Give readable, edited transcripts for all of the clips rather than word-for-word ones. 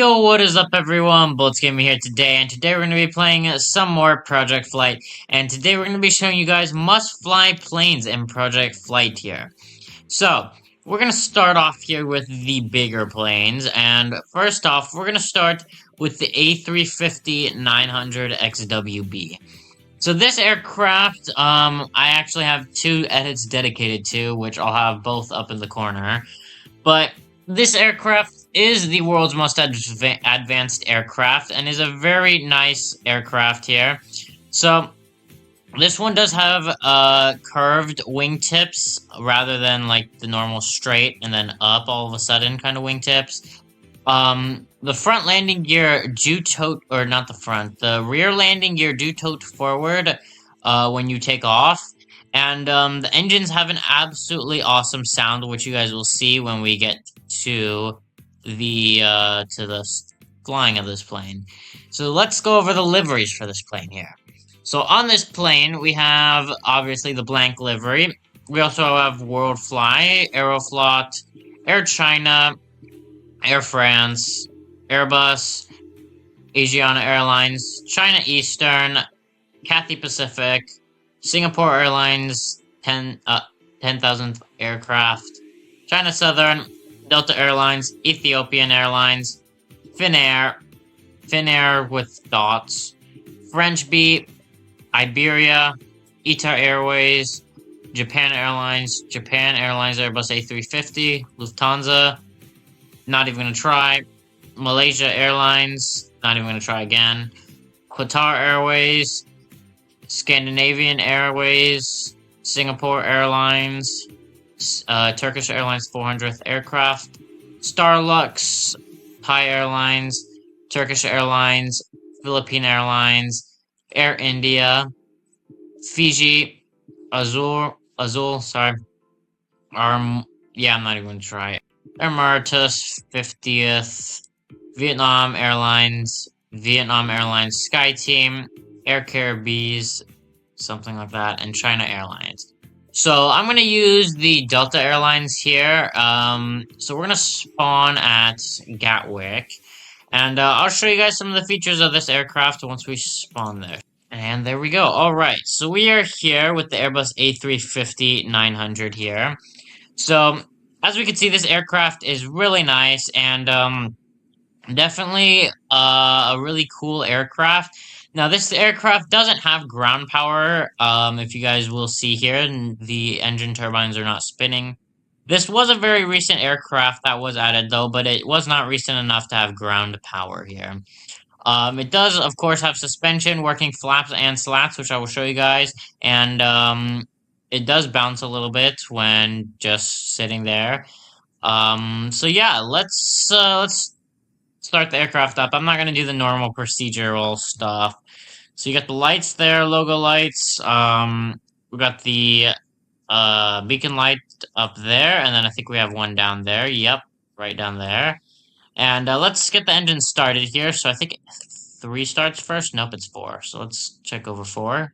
Yo, what is up everyone? Bolts Gaming here today, and today we're going to be playing some more Project Flight, and today we're going to be showing you guys must-fly planes in Project Flight here. So, we're going to start off here with the bigger planes, and first off, we're going to start with the A350-900 XWB. So this aircraft, I actually have two edits dedicated to, which I'll have both up in the corner, but this aircraft is the world's most advanced aircraft and is a very nice aircraft here. So this one does have curved wingtips rather than like the normal straight and then up all of a sudden kind of wingtips. The front landing gear do tote, or not the front, the rear landing gear do tote forward when you take off. And the engines have an absolutely awesome sound, which you guys will see when we get to the flying of this plane. So let's go over the liveries for this plane here. So on this plane, we have obviously the blank livery. We also have World Fly, Aeroflot, Air China, Air France, Airbus, Asiana Airlines, China Eastern, Cathay Pacific, Singapore Airlines, 10,000th aircraft, China Southern, Delta Airlines, Ethiopian Airlines, Finnair with dots, French Beat, Iberia, ITA Airways, Japan Airlines Airbus A350, Lufthansa, not even gonna try, Malaysia Airlines, not even gonna try again, Qatar Airways, Scandinavian Airways, Singapore Airlines, Turkish Airlines 400th aircraft, Starlux, Thai Airlines, Turkish Airlines, Philippine Airlines, Air India, Fiji, Azul, sorry, I'm not even gonna try it. Emiratus 50th, Vietnam Airlines, SkyTeam, Air Caribbean, something like that, and China Airlines. So I'm going to use the Delta Airlines here. So we're going to spawn at Gatwick, and I'll show you guys some of the features of this aircraft once we spawn there. And there we go. Alright, so we are here with the Airbus A350-900 here. So, as we can see, this aircraft is really nice, and definitely a really cool aircraft. Now, this aircraft doesn't have ground power, if you guys will see here, and the engine turbines are not spinning. This was a very recent aircraft that was added, though, but it was not recent enough to have ground power here. It does, of course, have suspension, working flaps and slats, which I will show you guys, and it does bounce a little bit when just sitting there. So yeah, let's start the aircraft up. I'm not going to do the normal procedural stuff. So you got the lights there, logo lights. We got the beacon light up there, and then I think we have one down there. Yep, right down there. And let's get the engine started here. So I think 3 starts first. Nope, it's 4. So let's check over 4.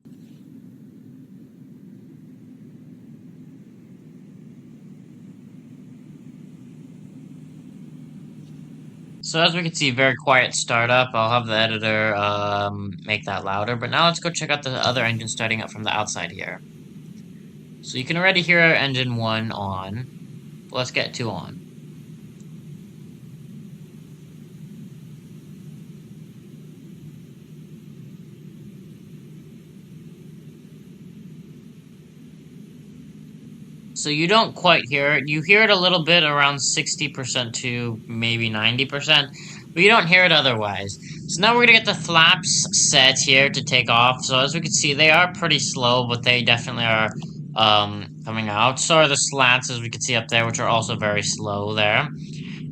So as we can see, very quiet startup. I'll have the editor make that louder. But now let's go check out the other engine starting up from the outside here. So you can already hear engine 1 on. Let's get 2 on. So you don't quite hear it. You hear it a little bit around 60% to maybe 90%, but you don't hear it otherwise. So now we're going to get the flaps set here to take off. So as we can see, they are pretty slow, but they definitely are coming out. So are the slats, as we can see up there, which are also very slow there.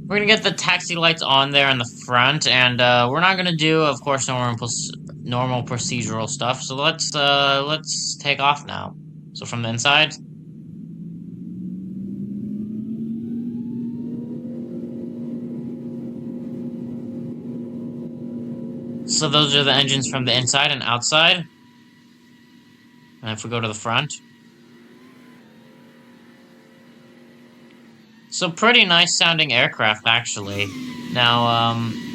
We're going to get the taxi lights on there in the front, and we're not going to do, of course, normal procedural stuff. So let's take off now. So from the inside. So those are the engines from the inside and outside. And if we go to the front. So pretty nice sounding aircraft, actually. Now,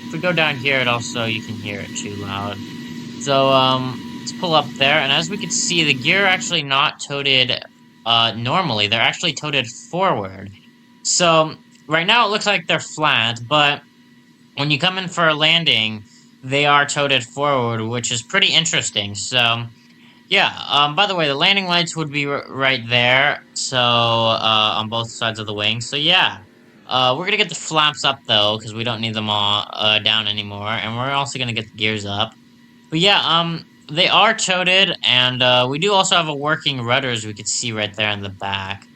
if we go down here, it also, you can hear it too loud. So, let's pull up there, and as we can see, the gear are actually not toted, normally. They're actually toted forward. So, right now it looks like they're flat, but when you come in for a landing, they are toted forward, which is pretty interesting. So, yeah, by the way, the landing lights would be right there, so, on both sides of the wing. So, yeah, we're gonna get the flaps up, though, because we don't need them all, down anymore, and we're also gonna get the gears up. But yeah, they are toted, and we do also have a working rudder, as we could see right there in the back.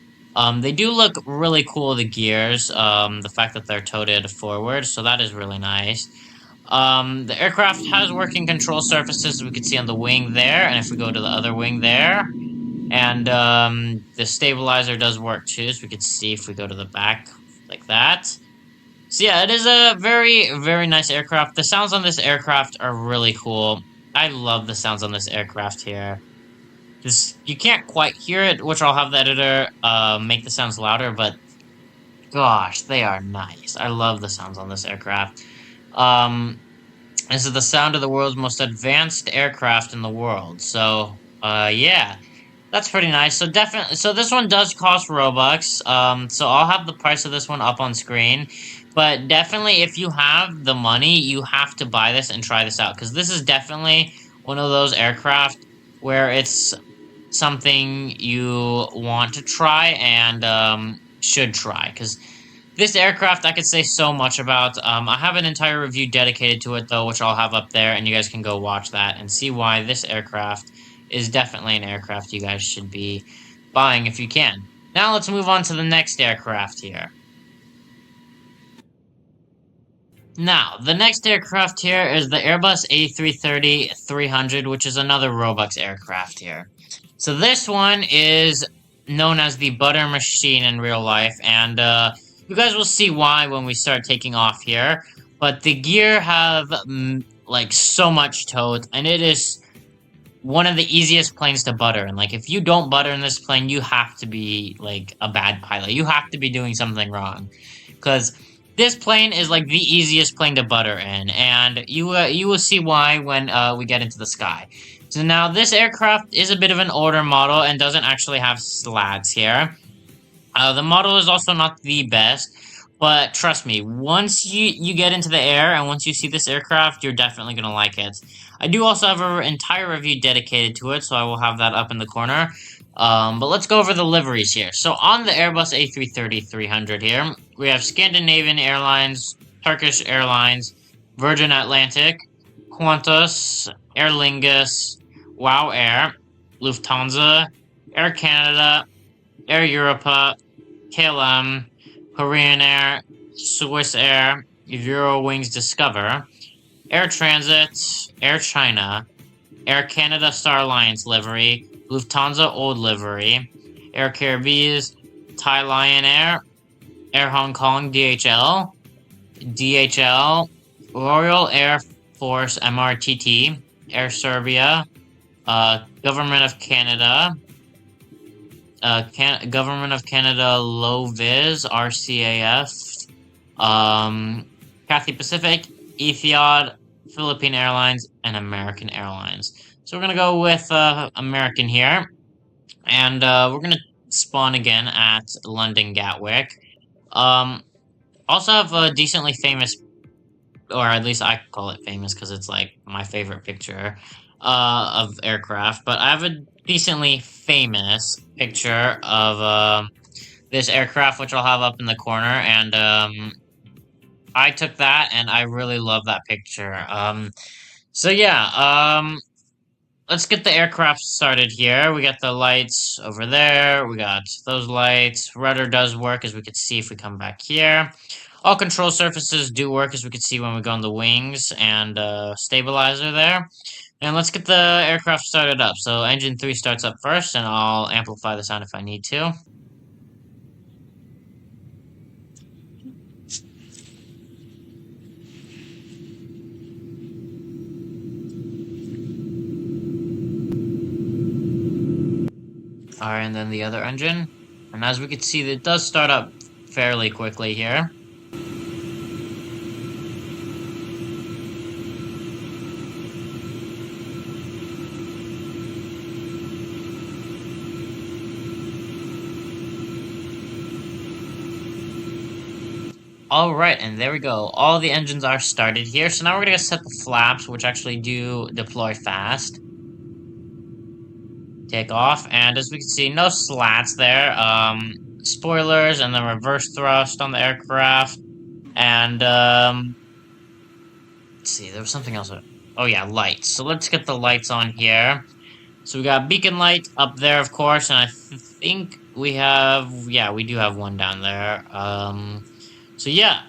They do look really cool, the gears, the fact that they're toted forward, so that is really nice. The aircraft has working control surfaces, as we can see on the wing there, and if we go to the other wing there, and the stabilizer does work too, as we can see if we go to the back, like that. So yeah, it is a very, very nice aircraft. The sounds on this aircraft are really cool. I love the sounds on this aircraft here. This, you can't quite hear it, which I'll have the editor make the sounds louder, but gosh, they are nice. I love the sounds on this aircraft. Um, this is the sound of the world's most advanced aircraft in the world. So, yeah. That's pretty nice. So definitely, so this one does cost Robux. So I'll have the price of this one up on screen. But definitely, if you have the money, you have to buy this and try this out. Because this is definitely one of those aircraft where it's something you want to try and should try. Because this aircraft, I could say so much about. I have an entire review dedicated to it, though, which I'll have up there, and you guys can go watch that and see why this aircraft is definitely an aircraft you guys should be buying if you can. Now let's move on to the next aircraft here. Now, the next aircraft here is the Airbus A330-300, which is another Robux aircraft here. So this one is known as the butter machine in real life, and you guys will see why when we start taking off here. But the gear have, like, so much tote, and it is one of the easiest planes to butter. And, like, if you don't butter in this plane, you have to be, like, a bad pilot. You have to be doing something wrong. Because this plane is, like, the easiest plane to butter in. And you will see why when we get into the sky. So now, this aircraft is a bit of an older model and doesn't actually have slats here. The model is also not the best. But trust me, once you get into the air and once you see this aircraft, you're definitely going to like it. I do also have an entire review dedicated to it, so I will have that up in the corner. But let's go over the liveries here. So on the Airbus A330-300 here, we have Scandinavian Airlines, Turkish Airlines, Virgin Atlantic, Qantas, Aer Lingus, WOW Air, Lufthansa, Air Canada, Air Europa, KLM, Korean Air, Swiss Air, Eurowings Discover, Air Transit, Air China, Air Canada Star Alliance livery, Lufthansa Old livery, Air Caribbean, Thai Lion Air, Air Hong Kong DHL, Royal Air Force MRTT, Air Serbia, Government of Canada, Government of Canada Low Vis, RCAF, Cathay Pacific, Etihad, Philippine Airlines, and American Airlines. So we're gonna go with American here, and we're gonna spawn again at London Gatwick. Also have a decently famous, or at least I call it famous because it's like my favorite picture of aircraft, but I have a decently famous picture of this aircraft, which I'll have up in the corner, and I took that, and I really love that picture. So yeah, let's get the aircraft started here. We got the lights over there, we got those lights, rudder does work, as we could see if we come back here. All control surfaces do work, as we could see when we go on the wings, and stabilizer there. And let's get the aircraft started up. So engine 3 starts up first, and I'll amplify the sound if I need to. Alright, and then the other engine. And as we can see, it does start up fairly quickly here. Alright, and there we go. All the engines are started here. So now we're gonna set the flaps, which actually do deploy fast. Take off, and as we can see, no slats there. Spoilers, and then reverse thrust on the aircraft. And, let's see, there was something else. Oh yeah, lights. So let's get the lights on here. So we got beacon light up there, of course, and I think we have, yeah, we do have one down there. So yeah.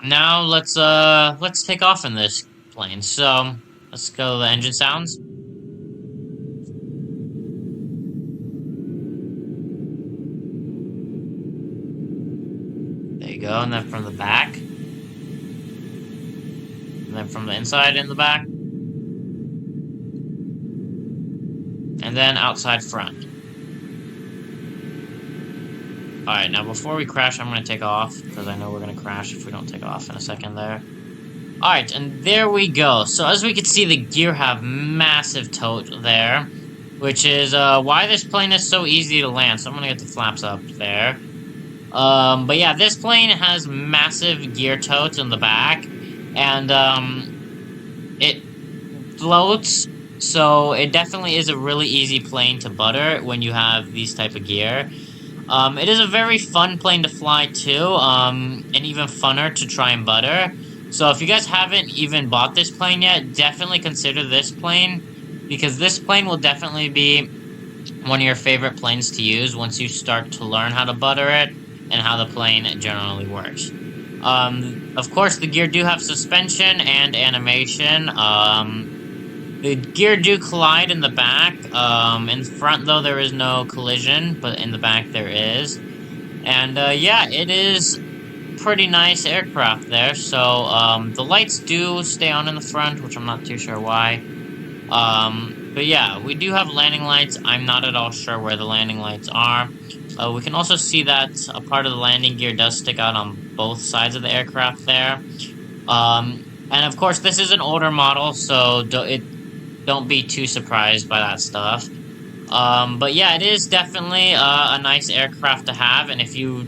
Now let's take off in this plane. So let's go to the engine sounds. There you go, and then from the back. And then from the inside in the back. And then outside front. Alright, now before we crash, I'm gonna take off, because I know we're gonna crash if we don't take off in a second there. Alright, and there we go. So as we can see, the gear have massive tote there, which is why this plane is so easy to land. So I'm gonna get the flaps up there. But yeah, this plane has massive gear totes in the back, and it floats, so it definitely is a really easy plane to butter when you have these type of gear. It is a very fun plane to fly too, and even funner to try and butter. So if you guys haven't even bought this plane yet, definitely consider this plane, because this plane will definitely be one of your favorite planes to use once you start to learn how to butter it and how the plane generally works. Of course, the gear do have suspension and animation. The gear do collide in the back. In front, though, there is no collision, but in the back there is. And, yeah, it is pretty nice aircraft there. So, the lights do stay on in the front, which I'm not too sure why. But yeah, we do have landing lights. I'm not at all sure where the landing lights are. We can also see that a part of the landing gear does stick out on both sides of the aircraft there. And of course, this is an older model, so don't be too surprised by that stuff. But yeah, it is definitely a nice aircraft to have, and if you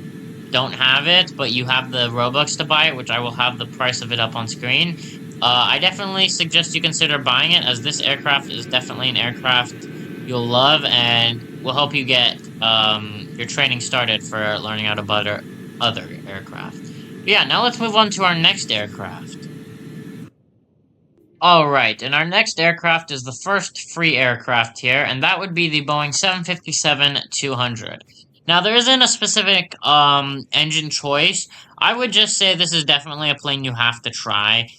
don't have it, but you have the Robux to buy it, which I will have the price of it up on screen, I definitely suggest you consider buying it, as this aircraft is definitely an aircraft you'll love, and will help you get your training started for learning how to butter other aircraft. But yeah, now let's move on to our next aircraft. Alright, and our next aircraft is the first free aircraft here, and that would be the Boeing 757-200. Now, there isn't a specific engine choice. I would just say this is definitely a plane you have to try.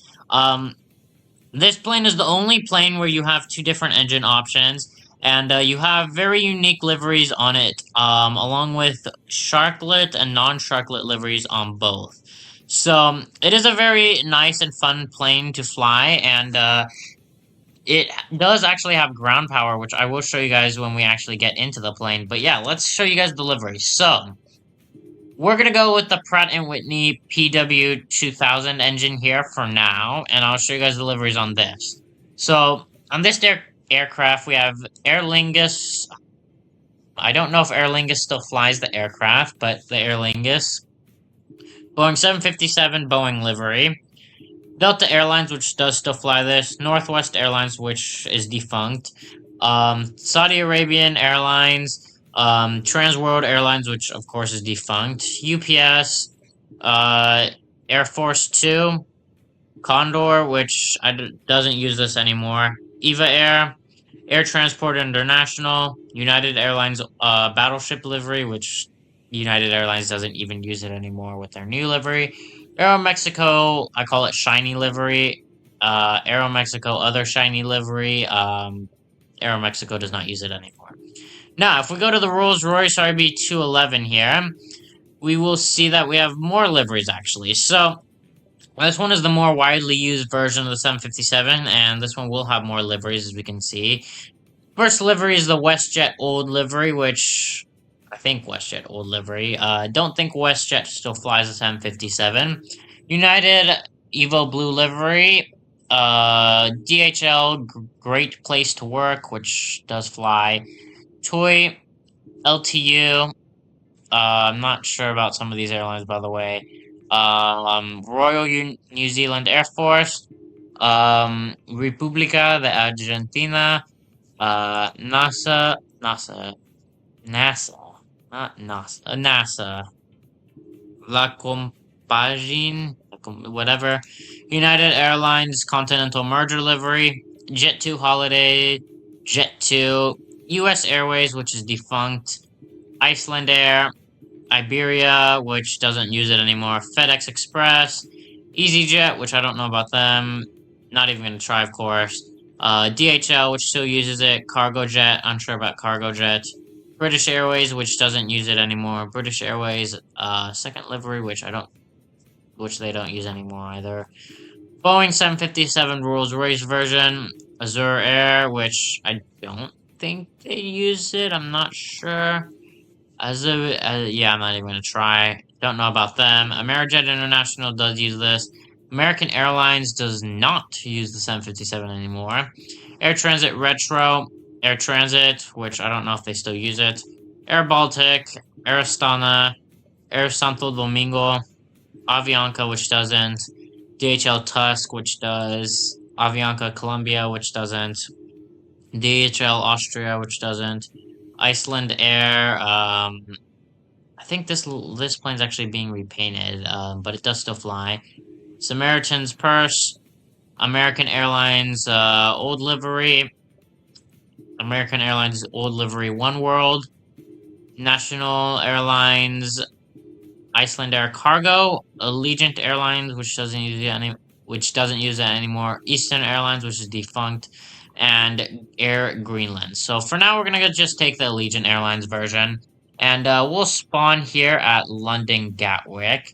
This plane is the only plane where you have two different engine options, and you have very unique liveries on it, along with sharklet and non-sharklet liveries on both. So, it is a very nice and fun plane to fly, and it does actually have ground power, which I will show you guys when we actually get into the plane. But yeah, let's show you guys the livery. So, we're gonna go with the Pratt & Whitney PW2000 engine here for now, and I'll show you guys the liveries on this. So, on this aircraft, we have Aer Lingus. I don't know if Aer Lingus still flies the aircraft, but the Aer Lingus. Boeing 757 Boeing livery. Delta Airlines, which does still fly this. Northwest Airlines, which is defunct. Saudi Arabian Airlines. Transworld Airlines, which of course is defunct. UPS. Air Force 2. Condor, which doesn't use this anymore. EVA Air. Air Transport International. United Airlines Battleship livery, which United Airlines doesn't even use it anymore with their new livery. Aeromexico, I call it shiny livery. Aeromexico, other shiny livery. Aeromexico does not use it anymore. Now, if we go to the Rolls-Royce RB211 here, we will see that we have more liveries, actually. So, this one is the more widely used version of the 757, and this one will have more liveries, as we can see. First livery is the WestJet Old livery, which I think WestJet Old livery. Don't think WestJet still flies the 757. United Evo Blue livery. DHL Great Place to Work, which does fly. Toy LTU. I'm not sure about some of these airlines, by the way. New Zealand Air Force, República de Argentina, NASA, not NASA, NASA, La Compagine, whatever, United Airlines Continental Merger Livery, Jet2 Holiday, Jet2, US Airways, which is defunct, Iceland Air, Iberia, which doesn't use it anymore, FedEx Express, EasyJet, which I don't know about them, not even gonna try, of course, DHL, which still uses it, CargoJet, unsure about CargoJet, British Airways, which doesn't use it anymore, British Airways, second livery, which they don't use anymore either, Boeing 757 Rolls-Royce version, Azure Air, which I don't think they use it, I'm not sure. Yeah, I'm not even gonna try. Don't know about them. Amerijet International does use this. American Airlines does not use the 757 anymore. Air Transit Retro, Air Transit, which I don't know if they still use it. Air Baltic, Air Astana, Air Santo Domingo, Avianca, which doesn't. DHL Tusk, which does. Avianca Colombia, which doesn't. DHL Austria, which doesn't. Iceland Air, I think this plane's actually being repainted, but it does still fly. Samaritan's Purse, American Airlines old livery, American Airlines old livery One World, National Airlines Iceland Air Cargo, Allegiant Airlines, which doesn't use that anymore, Eastern Airlines, which is defunct, and Air Greenland. So for now, we're gonna just take the Allegiant Airlines version, and we'll spawn here at London Gatwick.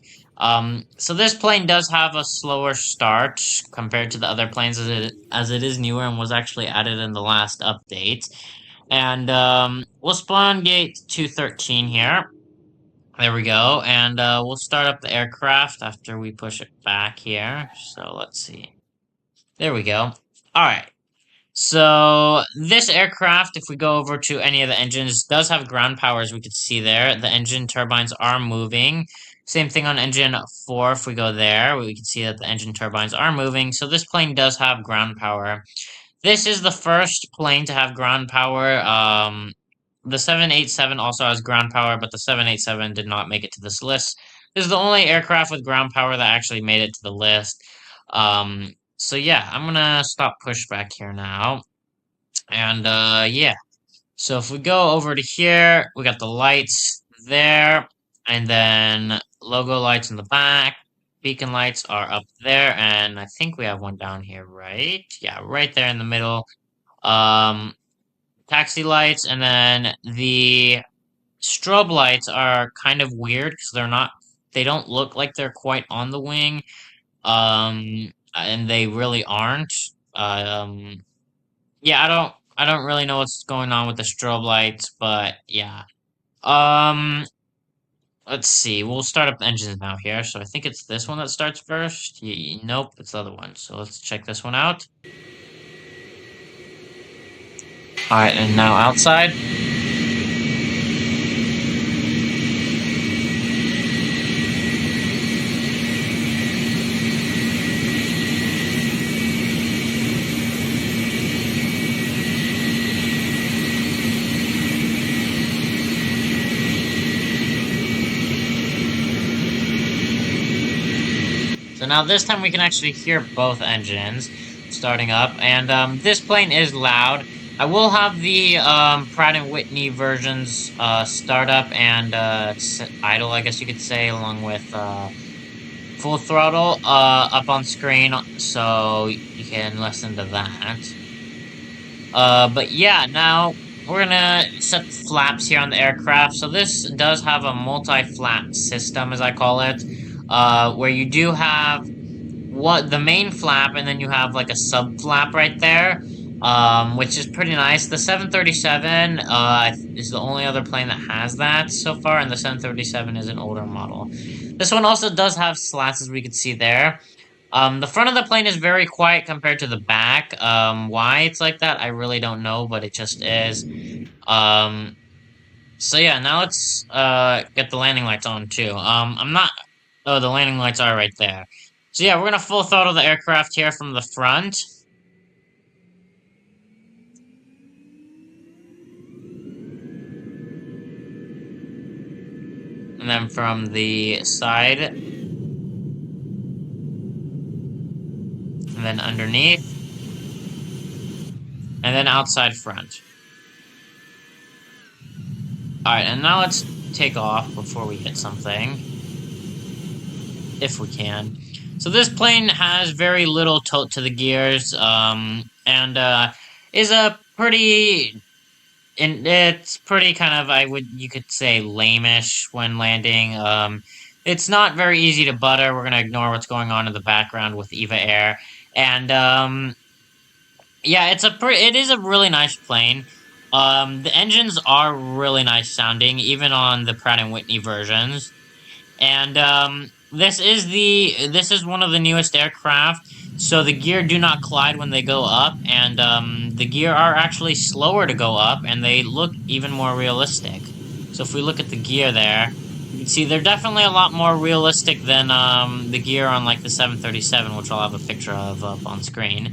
So this plane does have a slower start compared to the other planes, as it is newer and was actually added in the last update. And we'll spawn gate 213 here. There we go, and we'll start up the aircraft after we push it back here. So let's see. There we go. Alright, so this aircraft, if we go over to any of the engines, does have ground power, as we can see there. The engine turbines are moving. Same thing on engine 4, if we go there, we can see that the engine turbines are moving. So this plane does have ground power. This is the first plane to have ground power. The 787 also has ground power, but the 787 did not make it to this list. This is the only aircraft with ground power that actually made it to the list. So yeah, I'm gonna stop pushback here now. And yeah. So if we go over to here, we got the lights there, and then logo lights in the back. Beacon lights are up there, and I think we have one down here, right? Yeah, right there in the middle. Taxi lights, and then the strobe lights are kind of weird because they don't look like they're quite on the wing. And they really aren't. Yeah, I don't really know what's going on with the strobe lights, but yeah. Um, let's see. We'll start up the engines now here. So I think it's this one that starts first. Nope, it's the other one. So let's check this one out. Alright, and now outside. So now this time we can actually hear both engines starting up, and this plane is loud. I will have the Pratt & Whitney versions start up and idle, I guess you could say, along with full throttle up on screen, so you can listen to that. But yeah, now we're gonna set flaps here on the aircraft. So this does have a multi-flap system, as I call it, where you do have the main flap, and then you have like a sub flap right there, which is pretty nice. The 737 is the only other plane that has that so far, and the 737 is an older model. This one also does have slats, as we can see there. The front of the plane is very quiet compared to the back. Why it's like that, I really don't know, but it just is. So yeah, now let's get the landing lights on too. Oh, the landing lights are right there. So yeah, we're gonna full throttle the aircraft here from the front. And then from the side. And then underneath. And then outside front. Alright, and now let's take off before we hit something. If we can. So this plane has very little tilt to the gears, and is a pretty... And it's pretty kind of, you could say, lame-ish when landing. It's not very easy to butter. We're gonna ignore what's going on in the background with EVA Air. And, yeah, it is a really nice plane. The engines are really nice sounding, even on the Pratt& Whitney versions. And this is one of the newest aircraft, so the gear do not collide when they go up, and the gear are actually slower to go up, and they look even more realistic. So if we look at the gear there, you can see they're definitely a lot more realistic than the gear on like the 737, which I'll have a picture of up on screen.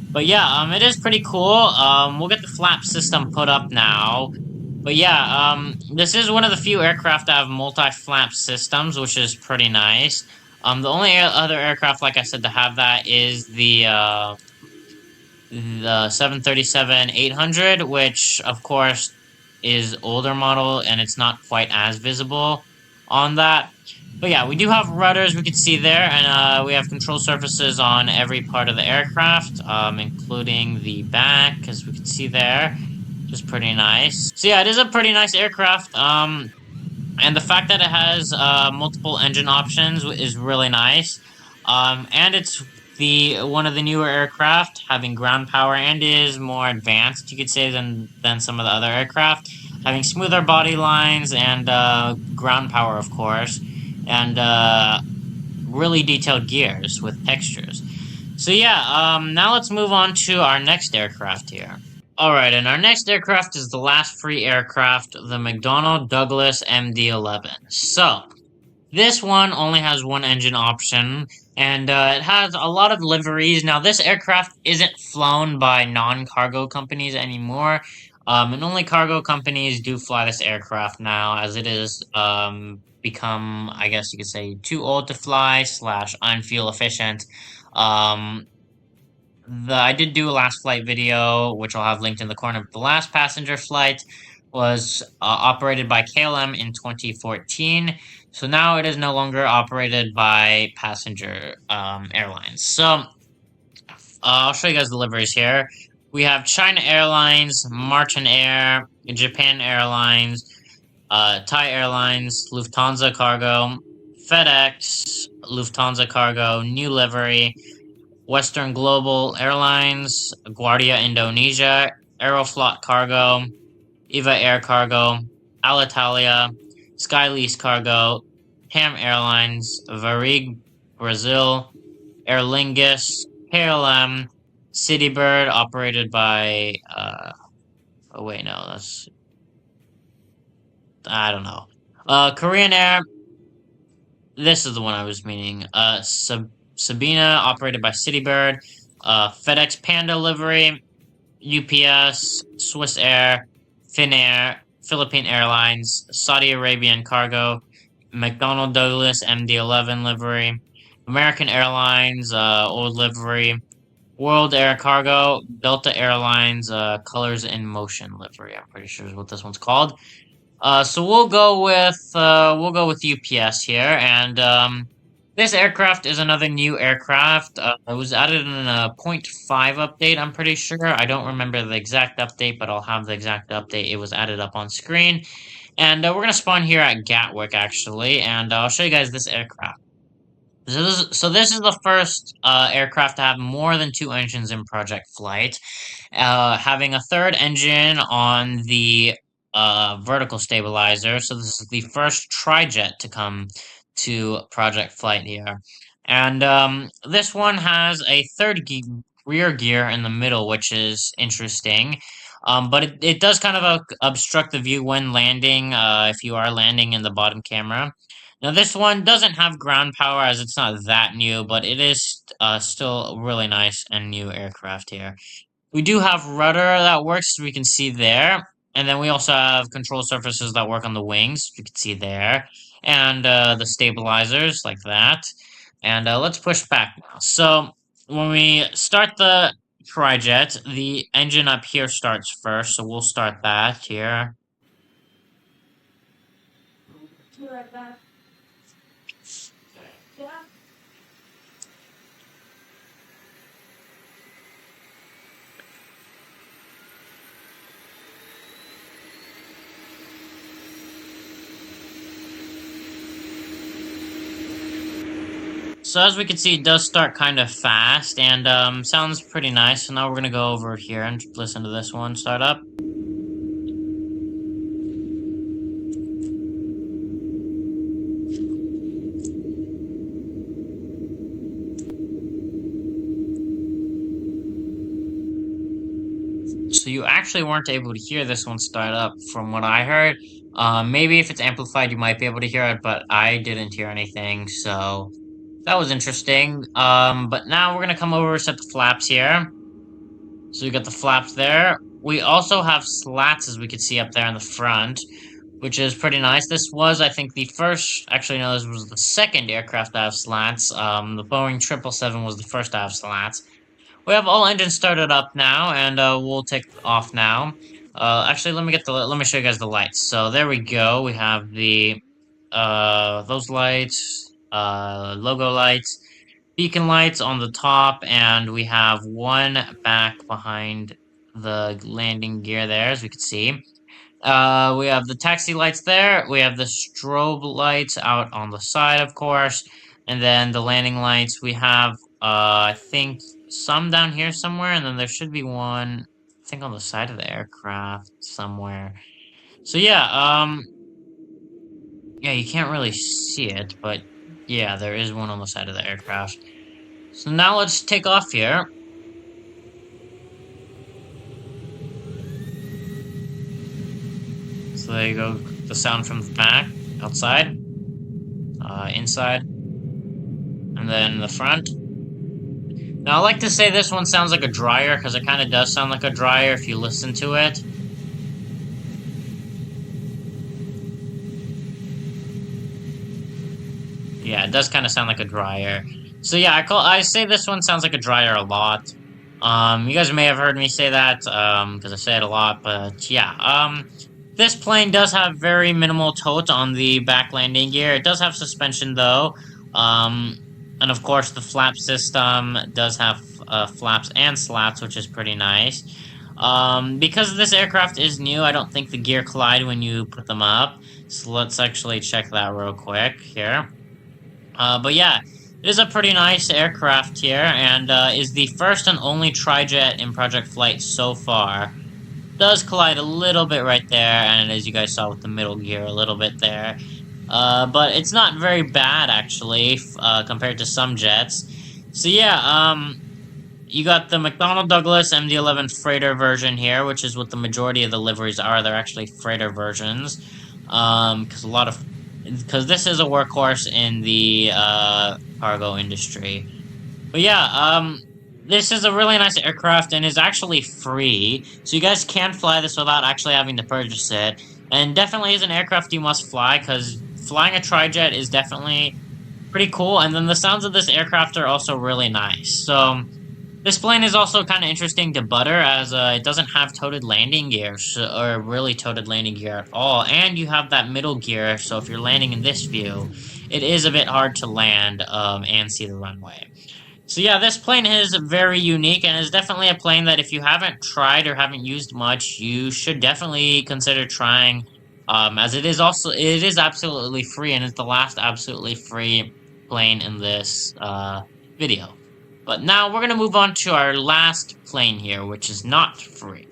But yeah, it is pretty cool. We'll get the flap system put up now. But yeah, this is one of the few aircraft that have multi-flap systems, which is pretty nice. The only other aircraft, like I said, to have that is the 737-800, which, of course, is older model, and it's not quite as visible on that. But yeah, we do have rudders we can see there, and we have control surfaces on every part of the aircraft, including the back, as we can see there, which is pretty nice. So yeah, it is a pretty nice aircraft, and the fact that it has multiple engine options is really nice. And it's one of the newer aircraft, having ground power, and is more advanced, you could say, than some of the other aircraft, having smoother body lines and ground power, of course, and really detailed gears with textures. So yeah, now let's move on to our next aircraft here. Alright, and our next aircraft is the last free aircraft, the McDonnell Douglas MD-11. So, this one only has one engine option, and it has a lot of liveries. Now, this aircraft isn't flown by non-cargo companies anymore, and only cargo companies do fly this aircraft now, as it is become, I guess you could say, too old to fly / unfuel efficient. Um, I did do a last flight video, which I'll have linked in the corner. But the last passenger flight was operated by KLM in 2014. So now it is no longer operated by passenger airlines. So I'll show you guys the liveries here. We have China Airlines, Martin Air, Japan Airlines, Thai Airlines, Lufthansa Cargo, FedEx, Lufthansa Cargo, New Livery, Western Global Airlines, Guardia Indonesia, Aeroflot Cargo, Eva Air Cargo, Alitalia, Skylease Cargo, Ham Airlines, Varig Brazil, Aer Lingus, KLM, Citybird, operated by, oh wait, no, I don't know. Korean Air, this is the one I was meaning. Sabina, operated by Citybird. FedEx Panda livery. UPS, Swiss Air, Finnair, Philippine Airlines, Saudi Arabian Cargo, McDonnell Douglas MD-11 livery, American Airlines, old livery, World Air Cargo, Delta Airlines, Colors in Motion livery. I'm pretty sure is what this one's called. So we'll go with UPS here, and this aircraft is another new aircraft. It was added in a 0.5 update, I'm pretty sure. I don't remember the exact update, but I'll have the exact update. It was added up on screen, and we're gonna spawn here at Gatwick actually, and I'll show you guys this aircraft. So this is the first aircraft to have more than two engines in Project Flight, having a third engine on the vertical stabilizer. So this is the first trijet to come to Project Flight here. And this one has a rear gear in the middle, which is interesting. But it does kind of obstruct the view when landing, if you are landing in the bottom camera. Now this one doesn't have ground power as it's not that new, but it is still a really nice and new aircraft here. We do have rudder that works, as we can see there. And then we also have control surfaces that work on the wings, you can see there. And the stabilizers, like that. And let's push back now. So, when we start the trijet, the engine up here starts first, so we'll start that here. So as we can see, it does start kind of fast, and sounds pretty nice. So now we're gonna go over here and listen to this one start up. So you actually weren't able to hear this one start up from what I heard. Maybe if it's amplified, you might be able to hear it, but I didn't hear anything, so that was interesting. But now we're gonna come over, set the flaps here. So we got the flaps there. We also have slats, as we can see up there in the front, which is pretty nice. This was, I think, the first, actually no, this was the second aircraft to have slats. The Boeing 777 was the first to have slats. We have all engines started up now, and we'll take off now. Actually, let me show you guys the lights. So there we go. We have the those lights, logo lights, beacon lights on the top, and we have one back behind the landing gear there, as we can see. We have the taxi lights there. We have the strobe lights out on the side, of course. And then the landing lights. We have, I think, some down here somewhere. And then there should be one, I think, on the side of the aircraft somewhere. So, yeah, you can't really see it. But, yeah, there is one on the side of the aircraft. So now let's take off here. So there you go, the sound from the back, outside, inside, and then the front. Now I like to say this one sounds like a dryer, because it kind of does sound like a dryer if you listen to it. Yeah, it does kind of sound like a dryer. So yeah, I say this one sounds like a dryer a lot. You guys may have heard me say that, because I say it a lot, but yeah, this plane does have very minimal tote on the back landing gear. It does have suspension, though, and of course, the flap system does have, flaps and slats, which is pretty nice. Because this aircraft is new, I don't think the gear collide when you put them up, so let's actually check that real quick here. But yeah, it is a pretty nice aircraft here, and is the first and only trijet in Project Flight so far. Does collide a little bit right there, and as you guys saw with the middle gear, a little bit there. But it's not very bad, actually, compared to some jets. So yeah, you got the McDonnell Douglas MD-11 freighter version here, which is what the majority of the liveries are. They're actually freighter versions, because this is a workhorse in the cargo industry. But yeah, this is a really nice aircraft and is actually free, so you guys can fly this without actually having to purchase it. And definitely is an aircraft you must fly, because flying a trijet is definitely pretty cool, and then the sounds of this aircraft are also really nice. So this plane is also kind of interesting to butter, as it doesn't have toted landing gear, or really toted landing gear at all, and you have that middle gear, so if you're landing in this view, it is a bit hard to land and see the runway. So yeah, this plane is very unique, and is definitely a plane that if you haven't tried or haven't used much, you should definitely consider trying, as it is absolutely free, and it's the last absolutely free plane in this video. But now we're going to move on to our last plane here, which is not free.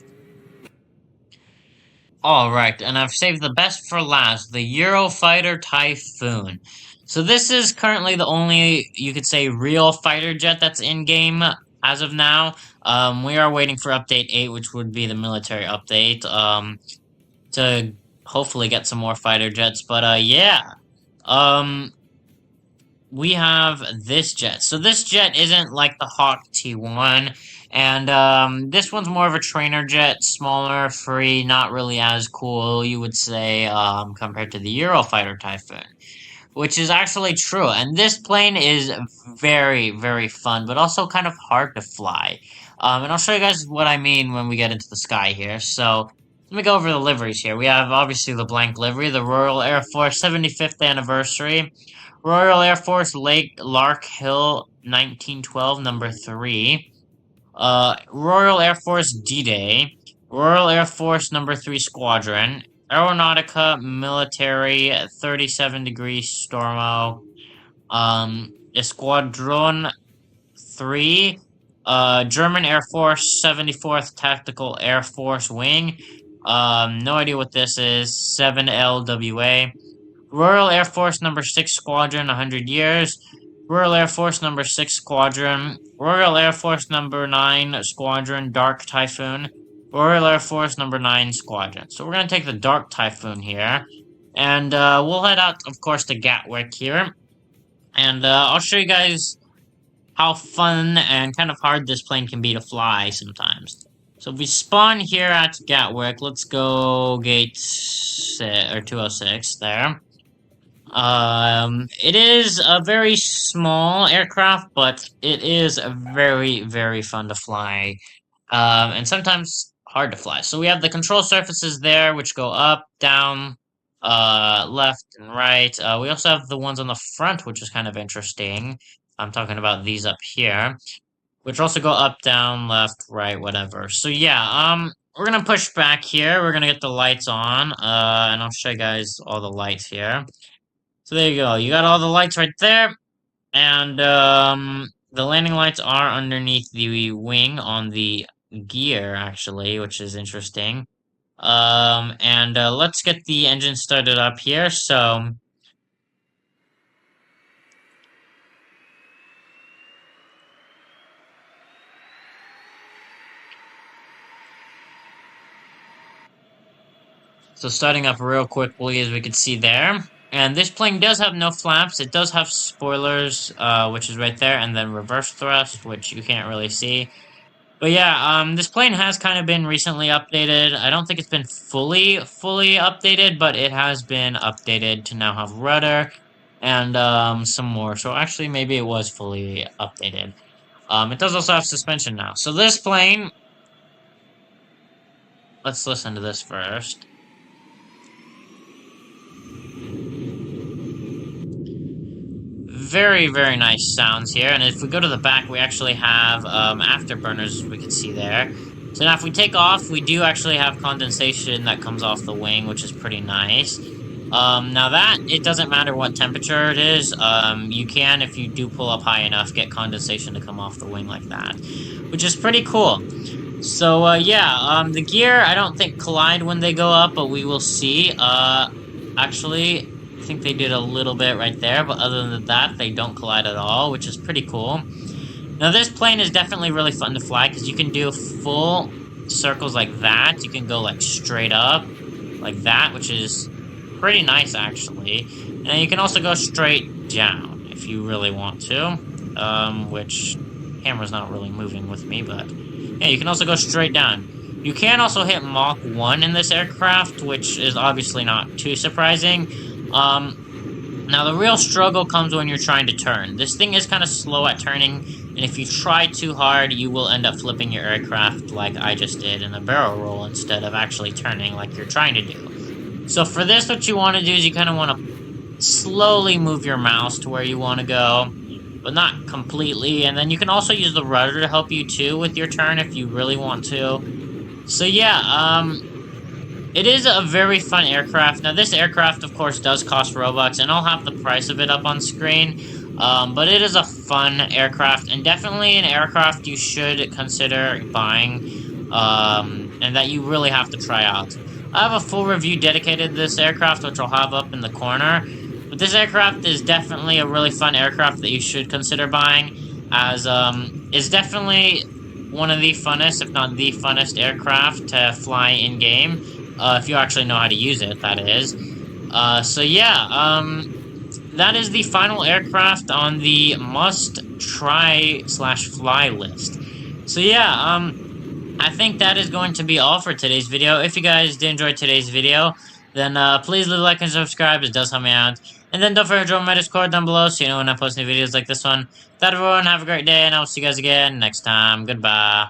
Alright, and I've saved the best for last, the Eurofighter Typhoon. So this is currently the only, you could say, real fighter jet that's in-game. as of now. We are waiting for update 8, which would be the military update, to hopefully get some more fighter jets. But yeah. Um, we have this jet. So this jet isn't like the Hawk T1, and this one's more of a trainer jet, smaller, free, not really as cool, you would say, compared to the Eurofighter Typhoon, which is actually true. And this plane is very, very fun, but also kind of hard to fly. And I'll show you guys what I mean when we get into the sky here. So let me go over the liveries here. We have obviously the blank livery, the Royal Air Force 75th anniversary. Royal Air Force Lake Lark Hill 1912, number 3. Royal Air Force D-Day. Royal Air Force number 3 Squadron. Aeronautica Military 37 degrees Stormo. Esquadron 3. German Air Force 74th Tactical Air Force Wing. No idea what this is. 7LWA. Royal Air Force number 6 Squadron, 100 years. Royal Air Force number 6 Squadron. Royal Air Force number 9 Squadron, Dark Typhoon. Royal Air Force number 9 Squadron. So we're going to take the Dark Typhoon here. And we'll head out, of course, to Gatwick here. And I'll show you guys how fun and kind of hard this plane can be to fly sometimes. So if we spawn here at Gatwick, let's go gate 206 there. It is a very small aircraft, but it is very, very fun to fly. And sometimes hard to fly. So we have the control surfaces there, which go up, down, left, and right. We also have the ones on the front, which is kind of interesting. I'm talking about these up here, which also go up, down, left, right, whatever. So yeah, we're gonna push back here. We're gonna get the lights on, and I'll show you guys all the lights here. So there you go. You got all the lights right there. And the landing lights are underneath the wing on the gear, actually, which is interesting. And let's get the engine started up here. So starting up real quickly, as we can see there. And this plane does have no flaps. It does have spoilers, which is right there, and then reverse thrust, which you can't really see. But yeah, this plane has kind of been recently updated. I don't think it's been fully updated, but it has been updated to now have rudder and some more. So actually, maybe it was fully updated. It does also have suspension now. So this plane, let's listen to this first. Very, very nice sounds here. And if we go to the back, we actually have afterburners, as we can see there. So now if we take off, we do actually have condensation that comes off the wing, which is pretty nice. Now that, it doesn't matter what temperature it is. You can, if you do pull up high enough, get condensation to come off the wing like that, which is pretty cool. So, yeah, the gear, I don't think collide when they go up, but we will see. Actually, I think they did a little bit right there, but other than that, they don't collide at all, which is pretty cool. Now, this plane is definitely really fun to fly, because you can do full circles like that. You can go, like, straight up, like that, which is pretty nice, actually. And you can also go straight down, if you really want to, which camera's not really moving with me, but yeah, you can also go straight down. You can also hit Mach 1 in this aircraft, which is obviously not too surprising. Now the real struggle comes when you're trying to turn. This thing is kind of slow at turning, and if you try too hard, you will end up flipping your aircraft like I just did in a barrel roll instead of actually turning like you're trying to do. So for this, what you want to do is you kind of want to slowly move your mouse to where you want to go, but not completely, and then you can also use the rudder to help you too with your turn if you really want to. So yeah, it is a very fun aircraft. Now, this aircraft, of course, does cost Robux, and I'll have the price of it up on screen. But it is a fun aircraft, and definitely an aircraft you should consider buying, and that you really have to try out. I have a full review dedicated to this aircraft, which I'll have up in the corner. But this aircraft is definitely a really fun aircraft that you should consider buying. as it's definitely one of the funnest, if not the funnest aircraft to fly in game. If you actually know how to use it, that is. So yeah, that is the final aircraft on the must try slash fly list. So yeah, I think that is going to be all for today's video. If you guys did enjoy today's video, then please leave a like and subscribe. It does help me out. And then don't forget to join my Discord down below so you know when I post new videos like this one. That everyone have a great day, and I'll see you guys again next time. Goodbye.